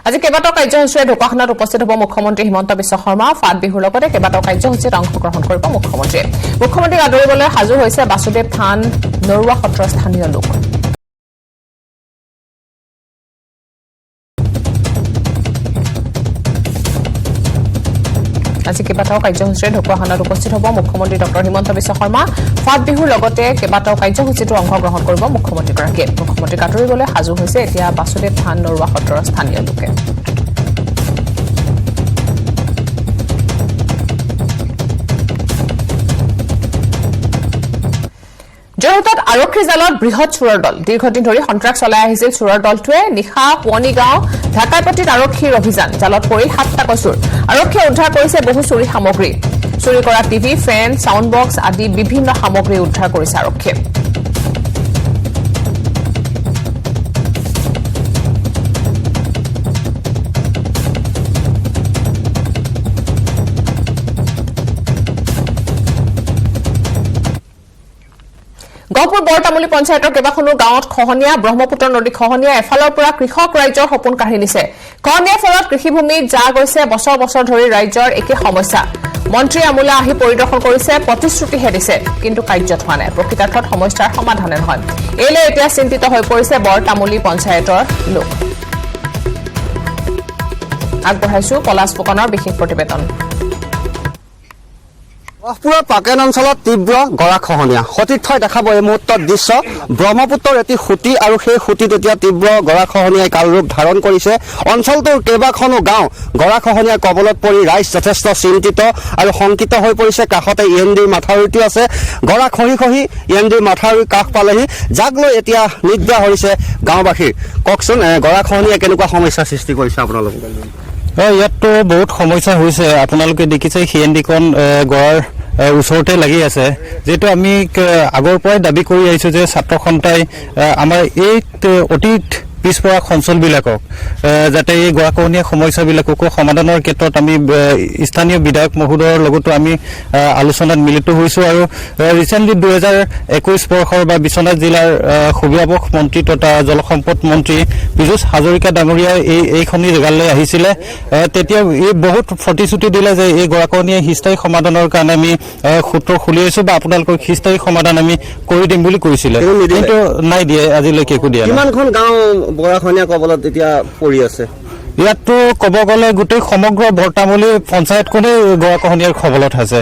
আজি কেইবাটাও কাৰ্যসূচীৰে ঢকুৱাখানাত উপস্থিত হ'ব মুখ্যমন্ত্ৰী হিমন্ত বিশ্ব শৰ্মা ফাট বিহুৰ লগতে কেইবাটাও কাৰ্যসূচীত অংশগ্ৰহণ কৰিব মুখ্যমন্ত্ৰীয়ে মুখ্যমন্ত্ৰীক আদৰিবলৈ সাজু হৈছে বাসুদেৱ থান নৰুৱা সত্ৰৰ স্থানীয় লোক আজি কেইবাটাও কাৰ্যসূচীৰে ঢকুৱাখানাত উপস্থিত হ'ব মুখ্যমন্ত্ৰী ডক্টৰ হিমন্ত বিশ্ব শৰ্মা ফাট বিহুৰ লগতে কেইবাটাও কাৰ্যসূচীতো অংশগ্ৰহণ কৰিব মুখ্যমন্ত্ৰীগৰাকীয়ে মুখ্যমন্ত্ৰীক আদৰিবলৈ সাজু হৈছে এতিয়া বাসুদেৱ থান নৰুৱা সত্ৰৰ স্থানীয় লোকে যোৰহাটত আৰক্ষী জালত বৃহৎ চোৰৰ দল দীৰ্ঘদিন ধৰি সন্ত্ৰাস চলাই আহিছিল চোৰৰ দলটোৱে নিশা পুৱনি গাঁও ঢাকাপতিত আৰক্ষীৰ অভিযান জালত পৰিল 7টা চোৰ আৰক্ষীয়ে উদ্ধাৰ কৰিছে বহু চুৰি সামগ্ৰী চুৰি কৰা টিভি ফেন সাউণ্ড বক্স আদি বিভিন্ন সামগ্ৰী উদ্ধাৰ কৰিছে আৰক্ষীয়ে গহপুৰ বৰতামুলী পঞ্চায়তৰ কেইবাখনো গাঁৱত খহনীয়া ব্ৰহ্মপুত্ৰ নদী খহনীয়া এফালৰ পৰা কৃষক ৰাইজৰ সপোন কাঢ়ি নিছে খহনীয়াৰ ফলত কৃষিভূমিত যা গৈছে বছৰ বছৰ ধৰি ৰাইজৰ একে সমস্যা মন্ত্ৰী আমোলা আহি পৰিদৰ্শন কৰিছে প্ৰতিশ্ৰুতিহে দিছে কিন্তু কাৰ্যত হোৱা নাই প্ৰকৃতাৰ্থত সমস্যাৰ সমাধানে নহয় এইলৈ এতিয়া চিন্তিত হৈ পৰিছে বৰতামুলী পঞ্চায়তৰ লোক আগবঢ়াইছো পলাশ ফুকনৰ বিশেষ প্ৰতিবেদন গহপুৰৰ পাকেন অঞ্চলত তীব্ৰ গৰাখহনীয়া সতীৰ্থই দেখাব এই মুহূৰ্তৰ দৃশ্য ব্ৰহ্মপুত্ৰৰ এটি খুঁটি আৰু সেই খুঁটিত এতিয়া তীব্ৰ গৰাখহনীয়াই কালৰূপ ধাৰণ কৰিছে অঞ্চলটোৰ কেইবাখনো গাঁও গৰাখহনীয়াৰ কবলত পৰি ৰাইজ যথেষ্ট চিন্তিত আৰু শংকিত হৈ পৰিছে কাষতে ইএনডিৰ মাথাউৰিটো আছে গৰা খহি খহি ইএনডিৰ মাথাউৰিৰ কাষ পালেহি যাক লৈ এতিয়া নিদ্ৰা হৈছে গাঁওবাসীৰ কওকচোন গৰাখহনীয়াই কেনেকুৱা সমস্যাৰ সৃষ্টি কৰিছে আপোনালোকে ইয়াততো বহুত সমস্যা হৈছে আপোনালোকে দেখিছে সিএনডিখন গড়ৰ ওচৰতে লাগি আছে যেটো আমি আগৰ পৰাই দাবী কৰি আহিছো যে ছাত্ৰ সন্থাই আমাৰ এই অতীত পিছপৰা অঞ্চলবিলাকক যাতে এই গৰাখহনীয়া সমস্যাবিলাককো সমাধানৰ ক্ষেত্ৰত আমি স্থানীয় বিধায়ক মহোদয়ৰ লগতো আমি আলোচনাত মিলিত হৈছো আৰু ৰিসেন্টলি 2021 বৰ্ষৰ বা বিশ্বনাথ জিলাৰ সুবিধাভোগ মন্ত্ৰী তথা জলসম্পদ মন্ত্ৰী পীযুষ হাজৰিকা ডাঙৰীয়া এইখনি জেগালৈ আহিছিলে তেতিয়া এই বহুত প্ৰতিশ্ৰুতি দিলে যে এই গৰাখহনীয়া হিস্থায়ী সমাধানৰ কাৰণে আমি সূত্ৰ খুলি আছো বা আপোনালোকৰ হিস্থায়ী সমাধান আমি কৰি দিম বুলি কৈছিলে কিন্তু নাই দিয়ে আজিলৈকে একো দিয়া নাই কিমানখন গাঁও গৰাখহনীয়া কবলত এতিয়া পৰি আছে ইয়াততো ক'ব গ'লে গোটেই সমগ্ৰ বৰতামুলী পঞ্চায়তখনেই গৰাখহনীয়াৰ কবলত আছে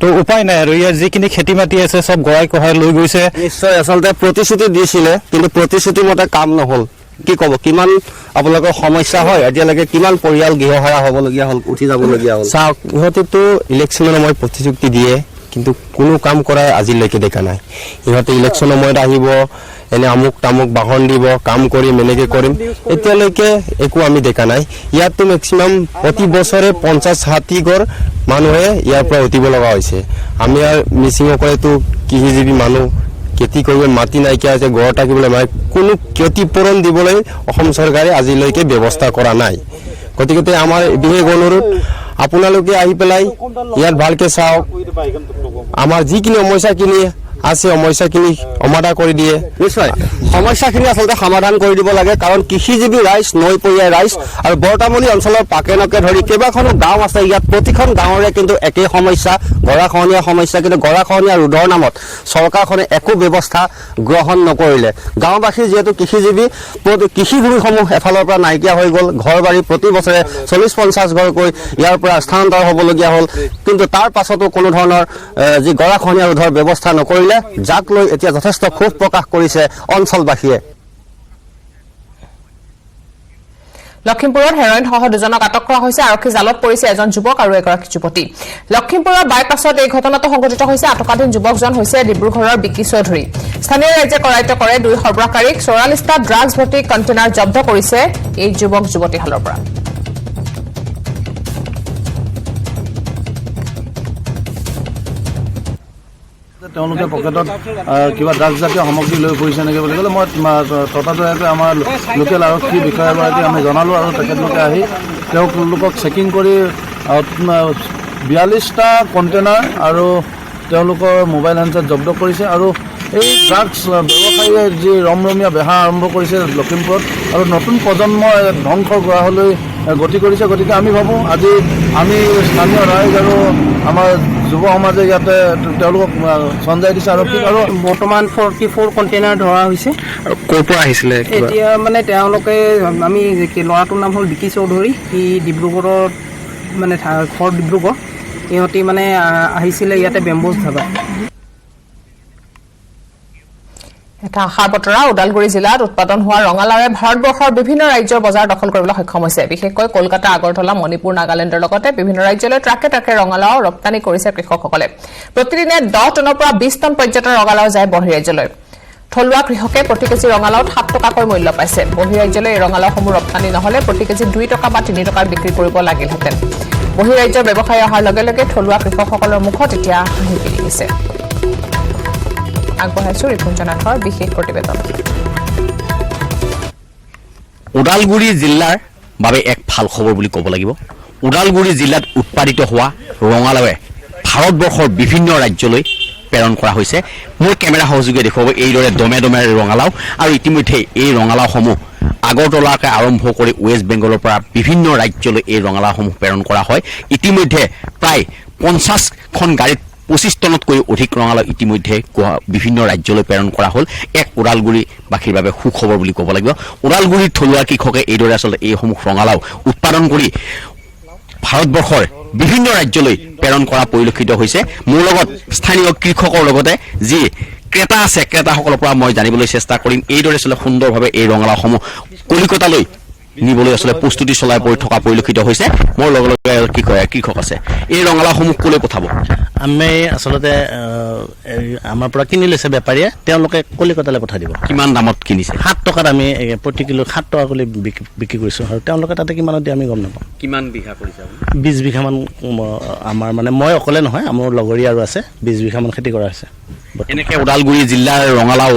তো উপায় নাই আৰু ইয়াৰ যিখিনি খেতি মাটি আছে সব গৰাই কহাই লৈ গৈছে নিশ্চয় আচলতে প্ৰতিশ্ৰুতি দিছিলে কিন্তু প্ৰতিশ্ৰুতি মতে কাম নহল কি ক'ব কিমান আপোনালোকৰ সমস্যা হয় এতিয়ালৈকে কিমান পৰিয়াল গৃহহাৰা হ'বলগীয়া হ'ল উঠি যাবলগীয়া হ'ল চাওক ইহঁতেতো ইলেকশ্যনৰ সময়ত প্ৰতিশ্ৰুতি দিয়ে কিন্তু কোনো কাম কৰাই আজিলৈকে দেখা নাই ইহঁতে ইলেকশ্যনৰ সময়ত আহিব এনে আমুক তামুক বাহন দিব কাম কৰিম এনেকে কৰিম এতিয়ালৈকে একো আমি দেখা নাই ইয়াততো মেক্সিমাম প্ৰতি বছৰে 50-60 ঘৰ মানুহে ইয়াৰ পৰা উঠিব লগা হৈছে আমি আৰু মিচিংসকলেতো কৃষিজীৱী মানুহ খেতি কৰিব মাটি নাইকিয়া আছে ঘৰ থাকিবলৈ মানে কোনো ক্ষতিপূৰণ দিবলৈ অসম চৰকাৰে আজিলৈকে ব্যৱস্থা কৰা নাই গতিকে আমাৰ বিশেষ অনুৰোধ আপোনালোকে আহি পেলাই ইয়াত ভালকে চাওক আমাৰ যিখিনি সমস্যাখিনি আছে সমস্যাখিনি সমাধান কৰি দিয়ে নিশ্চয় সমস্যাখিনি আচলতে সমাধান কৰি দিব লাগে কাৰণ কৃষিজীৱী ৰাইজ নৈপৰীয়া ৰাইজ আৰু বৰতামুলী অঞ্চলৰ পাকেনকে ধৰি কেইবাখনো গাঁও আছে ইয়াত প্ৰতিখন গাঁৱৰে কিন্তু একেই সমস্যা গৰাখহনীয়া সমস্যা কিন্তু গৰাখহনীয়া ৰোধৰ নামত চৰকাৰখনে একো ব্যৱস্থা গ্ৰহণ নকৰিলে গাঁওবাসী যিহেতু কৃষিজীৱী কৃষিভূমিসমূহ এফালৰ পৰা নাইকিয়া হৈ গ'ল ঘৰ বাৰী প্ৰতি বছৰে 40-50 ঘৰকৈ ইয়াৰ পৰা স্থানান্তৰ হ'বলগীয়া হ'ল কিন্তু তাৰ পাছতো কোনো ধৰণৰ যি গৰাখহনীয়া ৰোধৰ ব্যৱস্থা নকৰিলে যাক লৈ এতিয়া যথেষ্ট ক্ষোভ প্ৰকাশ কৰিছে অঞ্চলবাসীয়ে লখিমপুৰত হেৰইন সহ দুজনক আটক কৰা হৈছে আৰক্ষী জালত পৰিছে এজন যুৱক আৰু এগৰাকী যুৱতী লখিমপুৰৰ বাইপাছত এই ঘটনাটো সংঘটিত হৈছে আটকাধীন যুৱকজন হৈছে ডিব্ৰুগড়ৰ বিকি চৌধুৰী স্থানীয় ৰাইজে কৰায়ত্ব কৰে দুই সৰবৰাহকাৰীক 44টা ড্ৰাগছ ভৰ্তি কণ্টেইনাৰ জব্দ কৰিছে এই যুৱক যুৱতীহালৰ পৰা তেওঁলোকে পকেটত কিবা ড্ৰাগছজাতীয় সামগ্ৰী লৈ ফুৰিছে নেকি বুলি ক'লে মই ততাতৈয়াকৈ আমাৰ লোকেল আৰক্ষী বিষয়াগৰাকী আমি জনালোঁ আৰু তেখেতলোকে আহি তেওঁলোকক চেকিং কৰি 42টা কণ্টেইনাৰ আৰু তেওঁলোকৰ মোবাইল হেণ্ডছেট জব্দ কৰিছে আৰু এই ড্ৰাগছ ব্যৱসায়ীয়ে যি ৰমৰমীয়া বেহা আৰম্ভ কৰিছে লখিমপুৰত আৰু নতুন প্ৰজন্ম ধ্বংসৰ গৰাহলৈ গতি কৰিছে। গতিকে আমি ভাবোঁ আজি আমি স্থানীয় ৰাইজ আৰু আমাৰ যুৱ সমাজে ইয়াতে তেওঁলোকক চঞ্জাই দিছে আৰক্ষীক। আৰু বৰ্তমান 44 কণ্টেইনাৰ ধৰা হৈছে। আৰু ক'ৰ পৰা আহিছিলে এতিয়া মানে তেওঁলোকে আমি ল'ৰাটোৰ নাম হ'ল বিকি চৌধুৰী, সি ডিব্ৰুগড়ত মানে ঘৰ ডিব্ৰুগড়, ইহঁতি মানে আহিছিলে ইয়াতে বেম্বুজ ধাবা। এটা আশাৰ বতৰা ওদালগুৰি জিলাত উৎপাদন হোৱা ৰঙালাওৱে ভাৰতবৰ্ষৰ বিভিন্ন ৰাজ্যৰ বজাৰ দখল কৰিবলৈ সক্ষম হৈছে। বিশেষকৈ কলকাতা, আগৰতলা, মণিপুৰ, নাগালেণ্ডৰ লগতে বিভিন্ন ৰাজ্যলৈ ট্ৰাকে ট্ৰাকে ৰঙালাও ৰপ্তানি কৰিছে কৃষকসকলে। প্ৰতিদিনে 10 টনৰ পৰা 20 টন পৰ্যন্ত ৰঙালাও যায় বহিৰাজ্যলৈ। থলুৱা কৃষকে প্ৰতি কেজি ৰঙালাওত 7 টকাকৈ মূল্য পাইছে। বহিৰাজ্যলৈ এই ৰঙালাওসমূহ ৰপ্তানি নহলে প্ৰতি কেজি 2 টকা বা 3 টকাৰ বিক্ৰী কৰিব লাগিলহেঁতেন। বহিৰাজ্যৰ ব্যৱসায়ী অহাৰ লগে লগে থলুৱা কৃষকসকলৰ মুখত এতিয়া হাঁহি পেলিছে। আগবঢ়াইছো ৰিপুঞ্জনাথৰ বিশেষ প্ৰতিবেদন। ওদালগুৰি জিলাৰ বাবে এক ভাল খবৰ বুলি ক'ব লাগিব। ওদালগুৰি জিলাত উৎপাদিত হোৱা ৰঙালাওৱে ভাৰতবৰ্ষৰ বিভিন্ন ৰাজ্যলৈ প্ৰেৰণ কৰা হৈছে। মোৰ কেমেৰা সহযোগে দেখুৱাব এইদৰে দমে দমে ৰঙালাও, আৰু ইতিমধ্যে এই ৰঙালাওসমূহ আগৰতলাকে আৰম্ভ কৰি ৱেষ্ট বেংগলৰ পৰা বিভিন্ন ৰাজ্যলৈ এই ৰঙালাওসমূহ প্ৰেৰণ কৰা হয়। ইতিমধ্যে প্ৰায় 50খন গাড়ীত 25 টনতকৈ অধিক ৰঙালাও ইতিমধ্যে বিভিন্ন ৰাজ্যলৈ প্ৰেৰণ কৰা হ'ল। এক ওদালগুৰিবাসীৰ বাবে সুখবৰ বুলি ক'ব লাগিব। ওদালগুৰিৰ থলুৱা কৃষকে এইদৰে আচলতে এইসমূহ ৰঙালাও উৎপাদন কৰি ভাৰতবৰ্ষৰ বিভিন্ন ৰাজ্যলৈ প্ৰেৰণ কৰা পৰিলক্ষিত হৈছে। মোৰ লগত স্থানীয় কৃষকৰ লগতে যি ক্ৰেতা আছে, ক্ৰেতাসকলৰ পৰা মই জানিবলৈ চেষ্টা কৰিম এইদৰে আচলতে সুন্দৰভাৱে এই ৰঙালাওসমূহ কলিকতালৈ নিবলৈ আচলতে প্ৰস্তুতি চলাই পৰি থকা পৰিলক্ষিত হৈছে। মোৰ লগে লগে কৃষক আছে, এই ৰঙালাওসমূহ ক'লৈ পঠাব? আমি আচলতে আমাৰ পৰা কিনি লৈছে বেপাৰীয়ে, তেওঁলোকে কলিকতালৈ পঠাই দিব। কিমান দামত কিনিছে? 7 টকাত আমি প্ৰতি কিলো 7 টকা কৰি বিক্ৰী কৰিছোঁ, আৰু তেওঁলোকে তাতে কিমানত দিয়ে আমি গম নাপাওঁ। কিমান বিঘা কৰিছে? 20 বিঘামান আমাৰ মানে মই অকলে নহয়, আমাৰ লগৰী আৰু আছে, 20 বিঘামান খেতি কৰা হৈছে। এনেকৈ ওদালগুৰি জিলাৰ ৰঙালাও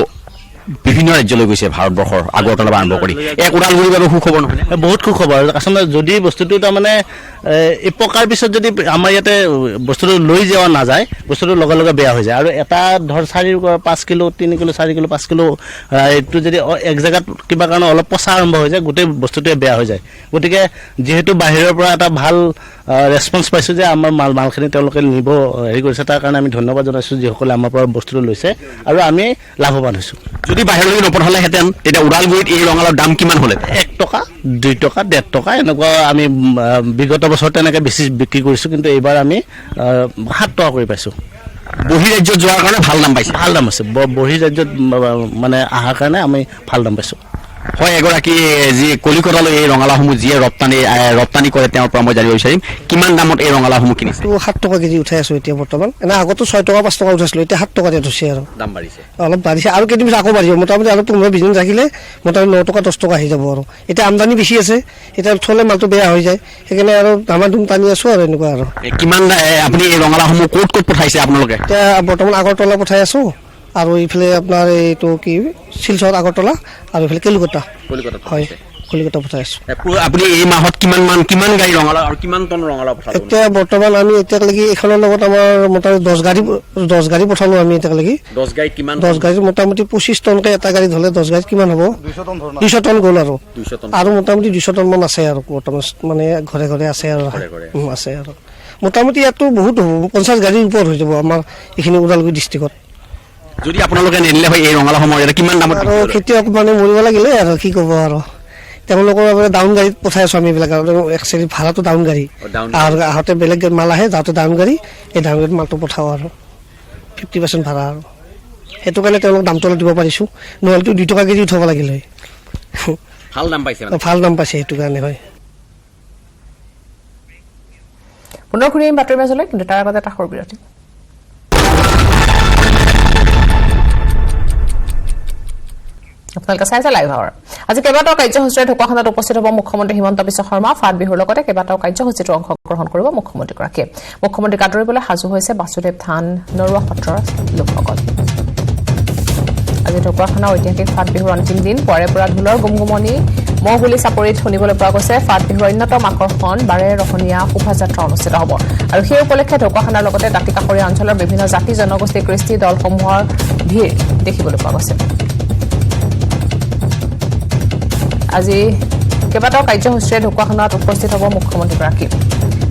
বিভিন্ন ৰাজ্যলৈ গৈছে ভাৰতবৰ্ষৰ আগৰতলা পৰা আৰম্ভ কৰি। এক ওদালগুৰিৰ বাবে সুখবৰ নহয়? বহুত সুখবৰ। আচলতে যদি বস্তুটো তাৰমানে এই পকাৰ পিছত যদি আমাৰ ইয়াতে বস্তুটো লৈ যোৱা নাযায়, বস্তুটো লগে লগে বেয়া হৈ যায়। আৰু এটা ধৰ 4-5 কিলো, 3 কিলো, 4 কিলো, 5 কিলো এইটো যদি এক জেগাত কিবা কাৰণে অলপ পচা আৰম্ভ হৈ যায়, গোটেই বস্তুটোৱে বেয়া হৈ যায়। গতিকে যিহেতু বাহিৰৰ পৰা এটা ভাল ৰেছপন্স পাইছোঁ যে আমাৰ মালখিনি তেওঁলোকে নিব হেৰি কৰিছে, তাৰ কাৰণে আমি ধন্যবাদ জনাইছোঁ যিসকলে আমাৰ পৰা বস্তুটো লৈছে, আৰু আমি লাভৱান হৈছোঁ। যদি বাহিৰলৈ নপঠালেহেঁতেন তেতিয়া ওদালগুৰিত এই ৰঙালাওৰ দাম কিমান হ'লে? 1 টকা, 2 টকা, 1.5 টকা এনেকুৱা আমি বিগত বছৰ তেনেকৈ বেছি বিক্ৰী কৰিছোঁ, কিন্তু এইবাৰ আমি 7 টকা কৰি পাইছোঁ। বহিৰাজ্যত যোৱাৰ কাৰণে ভাল দাম পাইছে? ভাল দাম আছে। বহিৰাজ্যত মানে অহাৰ কাৰণে আমি ভাল দাম পাইছোঁ। হয়, এগৰাকী যি কলিকতালৈ এই ৰঙালাওসমূহ যিয়ে ৰপ্তানি কৰে তেওঁৰ পৰা মই জানিব বিচাৰিম কিমান দামত এই ৰঙালাওসমূহ কিনিছে? 7 টকা কেজি উঠাই আছোঁ এতিয়া বৰ্তমান। এনে আগতো 6 টকা 5 টকা উঠাইছিলোঁ, এতিয়া 7 টকাতে উঠিছে। আৰু দাম বাঢ়িছে, অলপ বাঢ়িছে, আৰু কেইদিন পিছত আকৌ বাঢ়িব। মোটামুটি আৰু 15-20 দিন ৰাখিলে মোটামুটি 9 টকা 10 টকা আহি যাব। আৰু এতিয়া আমদানি বেছি আছে, এতিয়া থলে মালটো বেয়া হৈ যায়, সেইকাৰণে আৰু দামাধুম টানি আছোঁ আৰু এনেকুৱা। আৰু কিমান আপুনি এই ৰঙালাওসমূহ ক'ত ক'ত পঠাইছে আপোনালোকে? এতিয়া বৰ্তমান আগৰতলা পঠাই আছোঁ, আৰু এইফালে আপোনাৰ এইটো কি শিলচৰ আগৰতলা, আৰু এইফালে কলিকতা। হয়, কলিকতা পঠাই আছোঁ। আপুনি এই মাহত কিমান গাড়ী ৰঙালাও আৰু কিমান টন ৰঙালাও পঠাব? এতিয়া বৰ্তমান আমি এতিয়ালৈকে এইখনৰ লগত আমাৰ মোটামুটি 10 গাড়ী পঠালোঁ আমি এতিয়ালৈকে। 10 গাড়ীত কিমান? 10 গাড়ীত মোটামুটি 25 টনকৈ এটা গাড়ীত হ'লে 10 গাড়ীত কিমান হ'ব? 200 টন গ'ল। আৰু মোটামুটি 200 টন মান আছে আৰু বৰ্তমান মানে ঘৰে ঘৰে আছে আৰু আছে। আৰু মোটামুটি ইয়াতো বহুত হ'ব, 50 গাড়ীৰ ওপৰত হৈ যাব আমাৰ এইখিনি ওদালগুৰি ডিষ্ট্ৰিক্টত। যদি আপোনালোকে নিদিলে হয় এই ৰঙালাওসমূহ কিমান দামত? আৰু খেতিয়ক মানে মৰিব লাগিলে আৰু কি ক'ব। আৰু তেওঁলোকৰ ডাউন গাড়ীত পঠাই আছোঁ আমি এইবিলাক। আৰু একচুৱেলি ভাড়াটো ডাউন গাড়ী, আৰু আহোঁতে বেলেগ মাল আহে, যাওঁতে ডাউন গাড়ী, এই ডাউন গাড়ীত মালটো পঠাওঁ আৰু 50% ভাড়া। আৰু সেইটো কাৰণে তেওঁলোকক দামটো অলপ দিব পাৰিছোঁ, নহ'লেতো 2 টকা কেজি উঠাব লাগিল হয়। ভাল দাম পাইছে, ভাল দাম পাইছে, সেইটো কাৰণে। হয়, পুনৰ ঘূৰি আহিম বাতৰি মাজলৈ, কিন্তু তাৰ আগতে এটা সৰু বিৰতি। আপোনালোকে চাইছে লাইভ আৱাৰ। আজি কেইবাটাও কাৰ্যসূচীৰে ঢকুৱাখানাত উপস্থিত হ'ব মুখ্যমন্ত্ৰী হিমন্ত বিশ্ব শৰ্মা। ফাট বিহুৰ লগতে কেইবাটাও কাৰ্যসূচীত অংশগ্ৰহণ কৰিব মুখ্যমন্ত্ৰীগৰাকীয়ে। মুখ্যমন্ত্ৰীক আদৰিবলৈ সাজু হৈছে বাসুদেৱ থান নৰুৱা সত্ৰৰ লোকসকল। আজি ঢকুৱাখানা ঐতিহাসিক ফাট বিহুৰ অন্তিম দিন। পুৱাৰে পৰা ঢোলৰ গুমগুমনি, মহগুলি চাপৰিত শুনিবলৈ পোৱা গৈছে ফাট বিহুৰ অন্যতম আকৰ্ষণ বাৰে ৰহণীয়া শোভাযাত্ৰা অনুষ্ঠিত হ'ব আৰু সেই উপলক্ষে ঢকুৱাখানাৰ লগতে দাঁতিকাষৰীয়া অঞ্চলৰ বিভিন্ন জাতি জনগোষ্ঠী কৃষ্টি দলসমূহৰ ভিৰ দেখিবলৈ পোৱা গৈছে আজি কেইবাটাও কাৰ্যসূচীৰে ঢকুৱাখানাত উপস্থিত হ'ব মুখ্যমন্ত্ৰীগৰাকী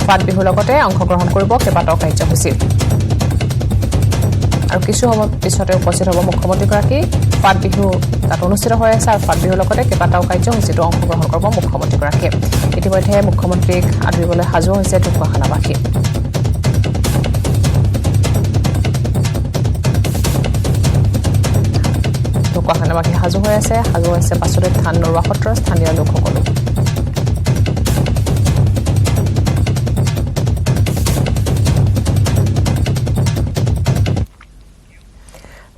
ফাট বিহুৰ লগতে অংশগ্ৰহণ কৰিব কেইবাটাও কাৰ্যসূচীত আৰু কিছু সময় পিছতে উপস্থিত হ'ব মুখ্যমন্ত্ৰীগৰাকী ফাট বিহু তাত অনুষ্ঠিত হৈ আছে আৰু ফাট বিহুৰ লগতে কেইবাটাও কাৰ্যসূচীতো অংশগ্ৰহণ কৰিব মুখ্যমন্ত্ৰীগৰাকীয়ে ইতিমধ্যে মুখ্যমন্ত্ৰীক আদৰিবলৈ সাজু হৈছে ঢকুৱাখানাবাসী ঢকুৱাখানাবাসী সাজু হৈ আছে পাছলৈ ধান নৰুৱা সত্ৰৰ স্থানীয় লোকসকলো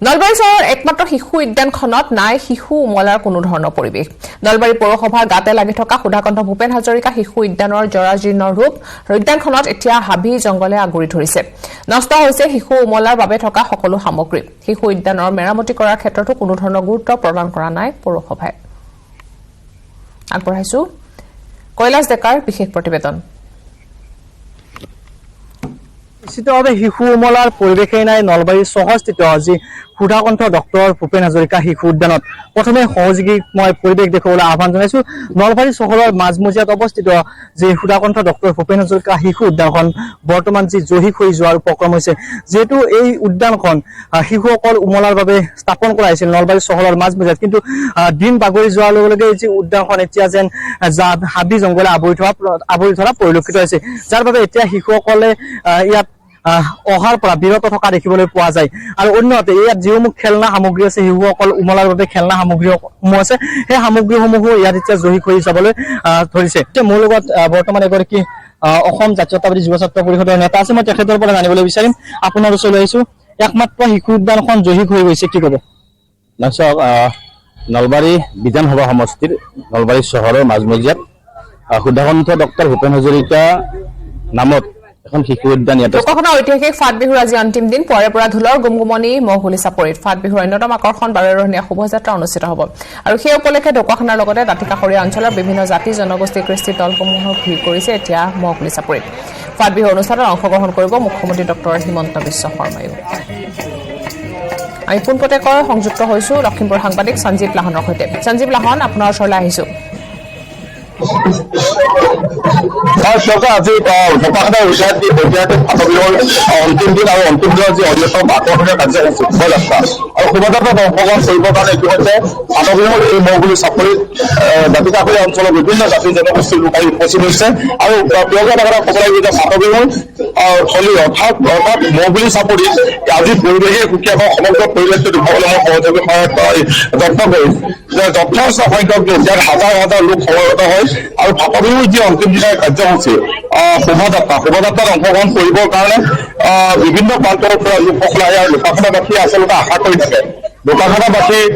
নলবাৰী চহৰৰ একমাত্ৰ শিশু উদ্যানখনত নাই শিশু উমলাৰ কোনো ধৰণৰ পৰিৱেশ নলবাৰী পৌৰসভাৰ গাতে লাগি থকা সুধাকণ্ঠ ভূপেন হাজৰিকা শিশু উদ্যানৰ জৰাজীৰ্ণ ৰূপ উদ্যানখনত এতিয়া হাবি জংগলে আগুৰি ধৰিছে নষ্ট হৈছে শিশু উমলাৰ বাবে থকা সকলো সামগ্ৰী শিশু উদ্যানৰ মেৰামতি কৰাৰ ক্ষেত্ৰতো কোনো ধৰণৰ গুৰুত্ব প্ৰদান কৰা নাই পৌৰসভাই আগবঢ়াইছো কৈলাশ ডেকাৰ বিশেষ প্ৰতিবেদন নিশ্চিতভাৱে শিশু উমলাৰ পৰিৱেশেই নাই নলবাৰী চহৰস্থিত যি সুধাকণ্ঠ ডক্টৰ ভূপেন হাজৰিকা শিশু উদ্যানত প্ৰথমে সহযোগী মই পৰিৱেশ দেখুৱাবলৈ আহ্বান জনাইছো নলবাৰী চহৰৰ মাজমজিয়াত অৱস্থিত যি সুধাকণ্ঠ ডক্টৰ ভূপেন হাজৰিকা শিশু উদ্যানখন বৰ্তমান যি জহিক হৈ যোৱাৰ উপক্ৰম হৈছে যিহেতু এই উদ্যানখন শিশুসকল উমলাৰ বাবে স্থাপন কৰা হৈছিল নলবাৰী চহৰৰ মাজমজিয়াত কিন্তু দিন বাগৰি যোৱাৰ লগে লগে যি উদ্যানখন এতিয়া যেন হাবি জংঘলে আৱৰি ধৰা পৰিলক্ষিত হৈছে যাৰ বাবে এতিয়া শিশুসকলে ইয়াত অহাৰ পৰা বিৰত থকা দেখিবলৈ পোৱা যায় আৰু অন্যহাতে ইয়াত যিসমূহ খেলনা সামগ্ৰী আছে শিশুসকল উমলাৰ বাবে খেলনা সামগ্ৰীসমূহ আছে সেই সামগ্ৰীসমূহো ইয়াত এতিয়া জহিক হৈ যাবলৈ ধৰিছে মোৰ লগত বৰ্তমান এগৰাকী অসম জাতীয়তাবাদী যুৱ ছাত্ৰ পৰিষদৰ নেতা আছে মই তেখেতৰ পৰা জানিবলৈ বিচাৰিম আপোনাৰ ওচৰলৈ আহিছো একমাত্ৰ শিশু উদ্যানখন জহিক হৈ গৈছে কি ক'ব চাওক নলবাৰী বিধানসভা সমষ্টিৰ নলবাৰী চহৰৰ মাজমজিয়াত সুধাকণ্ঠ ডক্টৰ ভূপেন হাজৰিকা নামত এখন শিশু উদ্যান ইয়াত ঢকুৱাখানাৰ ঐতিহাসিক ফাট বিহুৰ আজি অন্তিম দিন পুৱাৰে পৰা ঢোলৰ গুমগুমনি মহগুলি চাপৰিত ফাট বিহুৰ অন্যতম আকৰ্ষণ বাৰেৰহণীয়া শোভাযাত্ৰা অনুষ্ঠিত হ'ব আৰু সেই উপলক্ষে ঢকুৱাখানাৰ লগতে দাঁতিকাষৰীয়া অঞ্চলৰ বিভিন্ন জাতি জনগোষ্ঠী কৃষ্টি দলসমূহক ভিৰ কৰিছে এতিয়া মহগুলি চাপৰিত ফাট বিহু অনুষ্ঠানত অংশগ্ৰহণ কৰিব মুখ্যমন্ত্ৰী ডক্টৰ হিমন্ত বিশ্ব শৰ্মায়ো আমি পোনপটীয়াকৈ সংযুক্ত হৈছো লখিমপুৰ সাংবাদিক সঞ্জীৱ লাহনৰ সৈতে সঞ্জীৱ লাহন আপোনাৰ ওচৰলৈ আহিছো আজি ঢকুৱাখানাৰ ঐতিহাসিক ফাট বিহুৰ অন্তিম দিন আৰু অন্তিম দিনৰ যি অন্যতম আকৰ্ষণীয় কাৰ্যসূচী শোভাযাত্ৰা আৰু শোভাযাত্ৰাত অংশগ্ৰহণ কৰিবৰ কাৰণে ইতিমধ্যে ফাট বিহুৰ এই মহগুলি চাপৰিত দাঁতিকাষৰীয়া অঞ্চলৰ বিভিন্ন জাতি জনগোষ্ঠীৰ লোক আহি উপস্থিত হৈছে আৰু প্ৰিয়ংকা নগৰত ক'ব লাগিব যে ফাট বিহুৰ থলী অৰ্থাৎ মহগুলি চাপৰিত আজি পৰিৱেশে সুকীয়া বা সমগ্ৰ পৰিৱেশটো দেখুৱাবলৈ মই সহযোগী যত্ন কৰিম যে যথেষ্ট সংখ্যক লোক ইয়াত হাজাৰ হাজাৰ লোক সমবেত হয় আৰু ফাট বিহুৰ যি অন্তিম দিনৰ কাৰ্যসূচী শোভাযাত্ৰাত অংশগ্ৰহণ কৰিবৰ কাৰণে বিভিন্ন প্ৰান্তৰ পৰা লোকসকল আহে আৰু ঢকুৱাখানাবাসীয়ে আচলতে আশা কৰি থাকে ঢকুৱাখানাবাসীৰ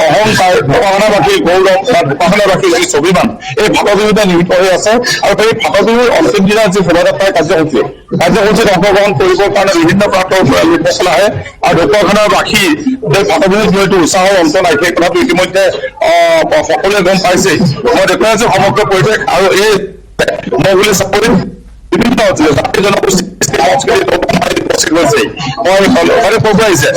অহংকাৰ ঢকুৱাখানাবাসীৰ গৌৰৱ বা ঢকুৱাখানাবাসীৰ যি স্বাভিমান এই ফাট বিহুতে নিহিত হৈ আছে আৰু সেই ফাট বিহুৰ অন্তিম দিনৰ যি শোভাযাত্ৰাৰ কাৰ্যসূচীত অংশগ্ৰহণ কৰিবৰ কাৰণে বিভিন্ন প্ৰান্তৰ পৰা লোকসকল আহে আৰু ঢকুৱাখানাবাসী যে ফাট বিহুত যিহেতু উৎসাহৰ অন্ত নাই সেই কথাটো ইতিমধ্যে সকলোৱে গম পাইছে মই দেখুৱাই আছো সমগ্ৰ পৰিৱেশ আৰু এই মহগুলি চাপৰিত বিভিন্ন জাতি জনগোষ্ঠী সংস্কৃতি গৈছে মই ক'ব আহিছে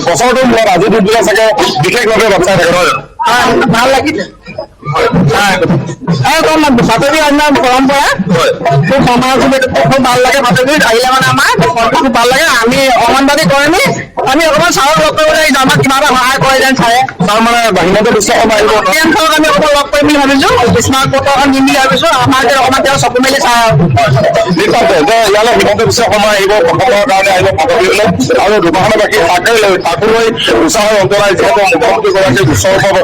বছৰটোৰ মূৰত আজি দিনটোৱে চাগে বিশেষভাৱে বাচ্চাই থাকে নহয় ভাল লাগিছে ভাতৰি অন্য পৰম্পৰা খুব ভাল লাগে ভাতৰিত আহিলে মানে আমাৰ খুব ভাল লাগে আমি অংগনবাদী কৰ্মী আমি অকণমান ছাৰক লগ কৰিব লাগিব আমাক কিবা এটা সহায় কৰে যেন ছাৰে ছাৰ মানে হিমন্ত বিশ্ব শৰ্মা আহিব ছাৰক আমি অকণমান লগ কৰিম বুলি ভাবিছো স্মাৰ্ট বৰ্ড এখন দিম বুলি ভাবিছো আমাৰ যে অকণমান তেওঁ চকু মেলি চাই ইয়ালৈ হিমন্ত বিশ্ব শৰ্মা আহিব প্ৰথমৰ কাৰণে আহিব ফাট বিহুলৈ আৰু ঢকুৱাখানাবাসী তাকো লৈ উৎসাহৰ অন্ত নাই যিহেতু মুখ্যমন্ত্ৰীগৰাকী উৎসৱ পাব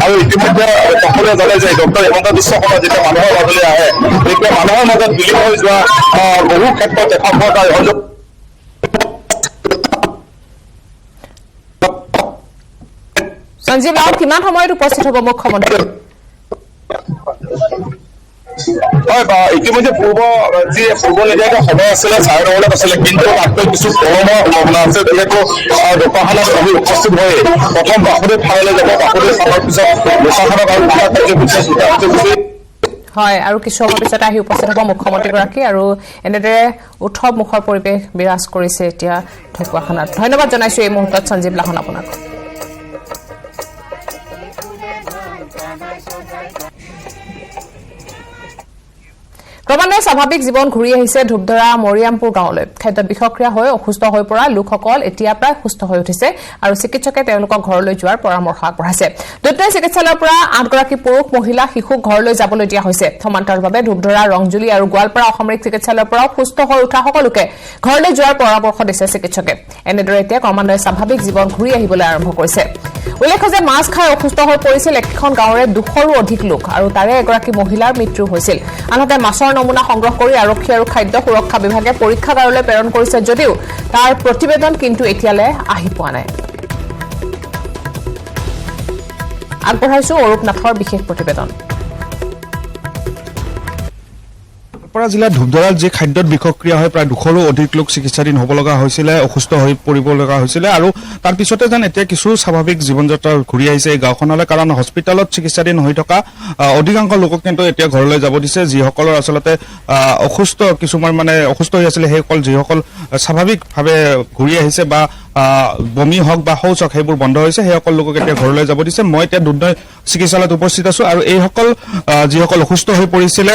আৰু ইতিমধ্যে সকলোৱে জানে যে ডক্টৰ হিমন্ত বিশ্ব শৰ্মা যেতিয়া মানুহৰ মাজলৈ আহে তেতিয়া মানুহৰ মাজত বিলীন হৈ যোৱা বহু ক্ষেত্ৰত দেখা পোৱা যায় সঞ্জীৱ লাহন কিমান সময়ত উপস্থিত হ'ব মুখ্যমন্ত্ৰী হয় ইতিমধ্যে পূৰ্ব নিৰ্ধাৰিত সময় আছিলে 9:30 বজাত আছিলে, কিন্তু তাতকৈ কিছু পলমৰ সম্ভাৱনা আছে। যিহেতু ঢকুৱাখানাত আমি উপস্থিত হৈ প্ৰথম বাসুদেৱ থানলৈ যাব, বাসুদেৱ থানৰ পিছত লোকাসনক আৰু কাৰ্যসূচী হয়, আৰু কিছু সময় পিছতে আহি উপস্থিত হ'ব মুখ্যমন্ত্ৰীগৰাকী আৰু এনেদৰে উৎসৱ মুখৰ পৰিৱেশ বিৰাজ কৰিছে এতিয়া ঢকুৱাখানাত। ধন্যবাদ জনাইছো এই মুহূৰ্তত সঞ্জীৱ লাহন আপোনাক। ক্ৰমান্বয়ে স্বাভাৱিক জীৱন ঘূৰি আহিছে ধূপধৰা মৰিয়ামপুৰ গাঁৱলৈ। খাদ্যত বিষক্ৰিয়া হৈ অসুস্থ হৈ পৰা লোকসকল এতিয়া প্ৰায় সুস্থ হৈ উঠিছে আৰু চিকিৎসকে তেওঁলোকক ঘৰলৈ যোৱাৰ পৰামৰ্শ আগবঢ়াইছে। দুধনৈ চিকিৎসালয়ৰ পৰা 8গৰাকী পুৰুষ মহিলা শিশুক ঘৰলৈ যাবলৈ দিয়া হৈছে। সমান্তৰালভাৱে ধূপধৰা ৰংজুলি আৰু গোৱালপাৰা অসামৰিক চিকিৎসালয়ৰ পৰাও সুস্থ হৈ উঠা সকলোকে ঘৰলৈ যোৱাৰ পৰামৰ্শ দিছে চিকিৎসকে। এনেদৰে এতিয়া ক্ৰমান্বয়ে স্বাভাৱিক জীৱন ঘূৰি আহিবলৈ আৰম্ভ কৰিছে। উল্লেখ্য যে মাছ খাই অসুস্থ হৈ পৰিছিল একেখন গাঁৱৰে 200ৰো অধিক লোক আৰু তাৰে এগৰাকী মহিলাৰ মৃত্যু হৈছিল। আনহাতে মাছৰ নমুনা সংগ্ৰহ কৰি আৰক্ষী আৰু খাদ্য সুৰক্ষা বিভাগে পৰীক্ষাগাৰলৈ প্ৰেৰণ কৰিছে যদিও তাৰ প্ৰতিবেদন কিন্তু এতিয়ালৈ আহি পোৱা নাই। আগবঢ়াইছো অৰূপ নাথৰ বিশেষ প্ৰতিবেদন। গোৱালপাৰা জিলাৰ ধূপধৰাত যি খাদ্যত বিষক্ৰিয়া হৈ প্ৰায় 200ৰো অধিক লোক চিকিৎসাধীন হ'ব লগা হৈছিলে, অসুস্থ হৈ পৰিব লগা হৈছিলে আৰু তাৰ পিছতে যেন এতিয়া কিছু স্বাভাৱিক জীৱন যাত্ৰা ঘূৰি আহিছে এই গাঁওখনলৈ, কাৰণ হস্পিটেলত চিকিৎসাধীন হৈ থকা অধিকাংশ লোকক কিন্তু এতিয়া ঘৰলৈ যাব দিছে। যিসকলৰ আচলতে অসুস্থ কিছুমান মানে অসুস্থ হৈ আছিলে, সেইসকল যিসকল স্বাভাৱিকভাৱে ঘূৰি আহিছে বা বমি হওক বা শৌচ হওক সেইবোৰ বন্ধ হৈছে, সেইসকল লোকক এতিয়া ঘৰলৈ যাব দিছে। মই এতিয়া দুধনৈ চিকিৎসালয়ত উপস্থিত আছো আৰু এইসকল যিসকল অসুস্থ হৈ পৰিছিলে,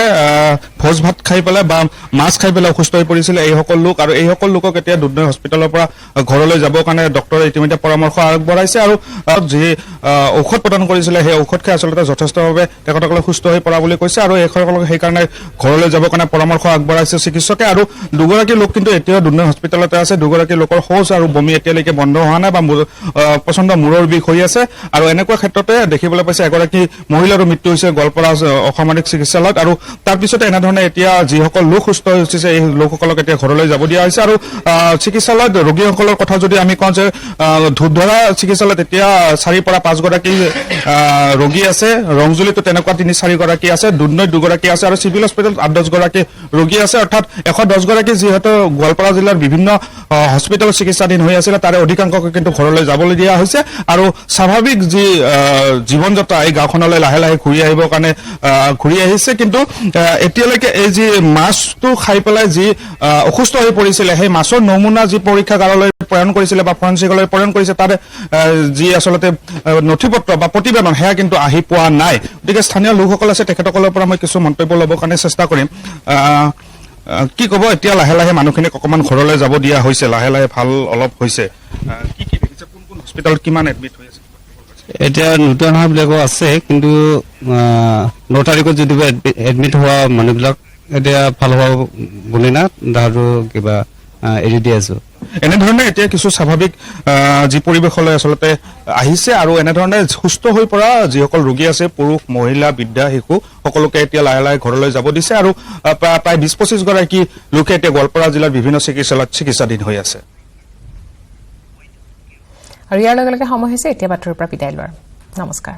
ভোজ ভাত খাই পেলাই বা মাছ খাই পেলাই অসুস্থ হৈ পৰিছিলে এইসকল লোক, আৰু এইসকল লোকক এতিয়া দুধনৈ হস্পিটেলৰ পৰা ঘৰলৈ যাবৰ কাৰণে ডক্টৰে ইতিমধ্যে পৰামৰ্শ আগবঢ়াইছে আৰু যি ঔষধ প্ৰদান কৰিছিলে সেই ঔষধ খাই আচলতে যথেষ্টভাৱে তেখেতসকলে সুস্থ হৈ পৰা বুলি কৈছে আৰু এইসকলক সেইকাৰণে ঘৰলৈ যাবৰ কাৰণে পৰামৰ্শ আগবঢ়াইছে চিকিৎসকে। আৰু দুগৰাকী লোক কিন্তু এতিয়াও দুধনৈ হস্পিটেলতে আছে। দুগৰাকী লোকৰ শৌচ আৰু বমি এতিয়ালৈকে বন্ধ হোৱা নাই বা প্ৰচণ্ড মূৰৰ বিষ হৈ আছে আৰু এনেকুৱা ক্ষেত্ৰতে দেখিবলৈ পাইছে এগৰাকী মহিলাৰো মৃত্যু হৈছে গোৱালপাৰা অসামৰিক চিকিৎসালয়ত। আৰু তাৰপিছতে এনেধৰণে এতিয়া যিসকল লোক সুস্থ হৈ উঠিছে এই লোকসকলক এতিয়া ঘৰলৈ যাব দিয়া হৈছে। আৰু চিকিৎসালয়ত ৰোগীসকলৰ কথা যদি আমি কওঁ যে ধূপধৰা চিকিৎসালয়ত এতিয়া 4 পৰা 5 গৰাকী ৰোগী আছে, ৰংজুলিতো তেনেকুৱা 3-4 গৰাকী আছে, দুধনৈত 2 গৰাকী আছে আৰু চিভিল হস্পিটেলত 8-10 গৰাকী ৰোগী আছে। অৰ্থাৎ 110 গৰাকী যিহেতু গোৱালপাৰা জিলাৰ বিভিন্ন হস্পিটেলত চিকিৎসাধীন হৈ আছিলে তাৰে অধিকাংশক কিন্তু ঘৰলৈ যাবলৈ দিয়া হৈছে আৰু স্বাভাৱিক যি জীৱন যাত্ৰা এই গাঁওখনলৈ লাহে লাহে ঘূৰি আহিবৰ কাৰণে ঘূৰি আহিছে। কিন্তু এতিয়ালৈকে এই যি মাছটো খাই পেলাই যি অসুস্থ হৈ পৰিছিলে সেই মাছৰ নমুনা যি পৰীক্ষাগাৰলৈ প্ৰেৰণ কৰিছিলে বা ফৰেনচিকলৈ প্ৰেৰণ কৰিছে তাৰে যি আচলতে নথিপত্ৰ বা প্ৰতিবেদন সেয়া কিন্তু আহি পোৱা নাই। গতিকে স্থানীয় লোকসকল আছে তেখেতসকলৰ পৰা মই কিছু মন্তব্য ল'বৰ কাৰণে চেষ্টা কৰিম। কি ক'ব এতিয়া লাহে লাহে মানুহখিনিক অকণমান ঘৰলৈ যাব দিয়া হৈছে, লাহে লাহে ভাল অলপ হৈছে, কি কি দেখিছে, কোন কোন হস্পিটেলত কিমান এডমিট হৈ আছে? এতিয়া নতুন অহাবিলাকো আছে, কিন্তু 9 তাৰিখত যদিও এডমিট হোৱা মানুহবিলাক এতিয়া ভাল হোৱা বুলি না তাহাঁতো কিবা এৰি দি আছো। এনেধৰণে এতিয়া কিছু স্বাভাৱিক যি পৰিৱেশলৈ আচলতে আহিছে আৰু এনেধৰণে সুস্থ হৈ পৰা যিসকল ৰোগী আছে পুৰুষ মহিলা বৃদ্ধা শিশু সকলোকে এতিয়া লাহে লাহে ঘৰলৈ যাব দিছে আৰু প্ৰায় 20-25 গৰাকী লোকে এতিয়া গোৱালপাৰা জিলাৰ বিভিন্ন চিকিৎসালয়ত চিকিৎসাধীন হৈ আছে। আৰু ইয়াৰ লগে লগে সময় হৈছে এতিয়া বাতৰিৰ পৰা বিদায় লোৱাৰ। নমস্কাৰ।